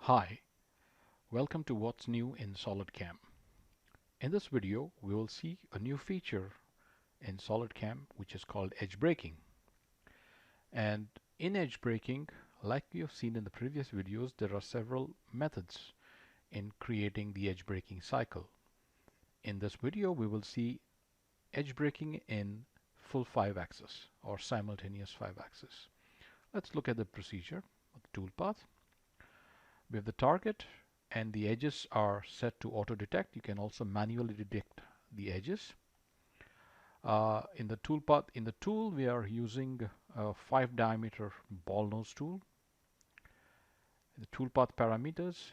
Hi, welcome to What's New in SolidCAM. In this video, we will see a new feature in SolidCAM which is called edge breaking. And in edge breaking, like we have seen in the previous videos, there are several methods in creating the edge breaking cycle. In this video, we will see edge breaking in full 5-axis or simultaneous 5-axis. Let's look at the procedure of the toolpath. We have the target and the edges are set to auto detect. You can also manually detect the edges. In the toolpath, in the tool, we are using a 5 diameter ball nose tool. The toolpath parameters,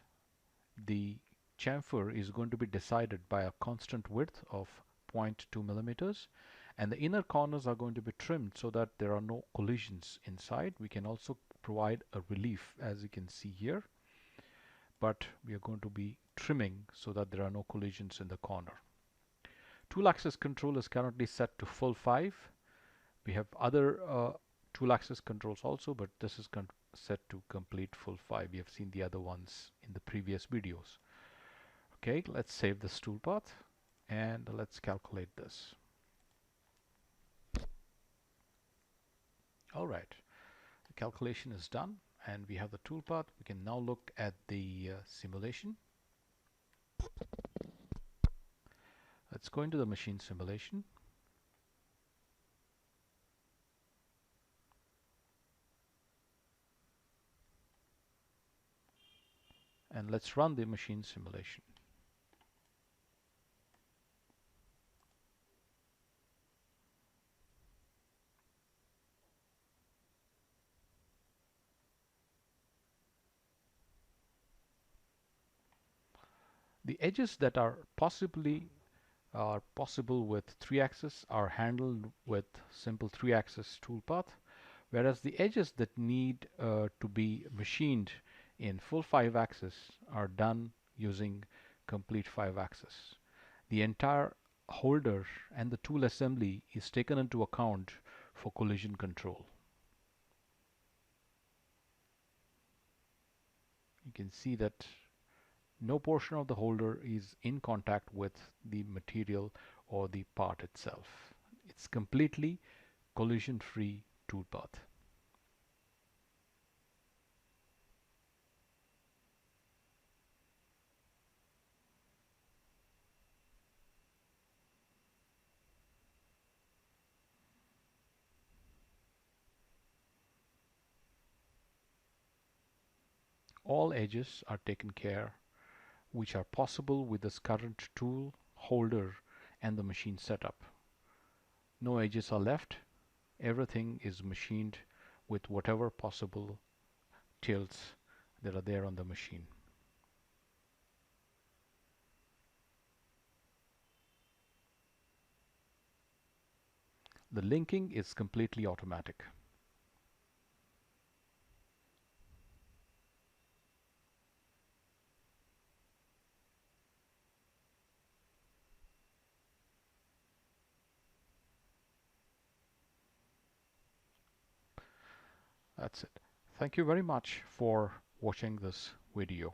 the chamfer is going to be decided by a constant width of 0.2 millimeters, and the inner corners are going to be trimmed so that there are no collisions inside. We can also provide a relief, as you can see here, but we are going to be trimming so that there are no collisions in the corner. Tool axis control is currently set to full 5. We have other tool axis controls also, but this is set to complete full 5. We have seen the other ones in the previous videos. Okay, let's save this toolpath and let's calculate this. All right, the calculation is done and we have the toolpath. We can now look at the simulation. Let's go into the machine simulation. And let's run the machine simulation. The edges that are possible with 3-axis are handled with simple 3-axis toolpath, whereas the edges that need to be machined in full 5-axis are done using complete 5-axis. The entire holder and the tool assembly is taken into account for collision control. You can see that no portion of the holder is in contact with the material or the part itself. It's completely collision-free toolpath. All edges are taken care which are possible with this current tool, holder, and the machine setup. No edges are left. Everything is machined with whatever possible tilts that are there on the machine. The linking is completely automatic. That's it. Thank you very much for watching this video.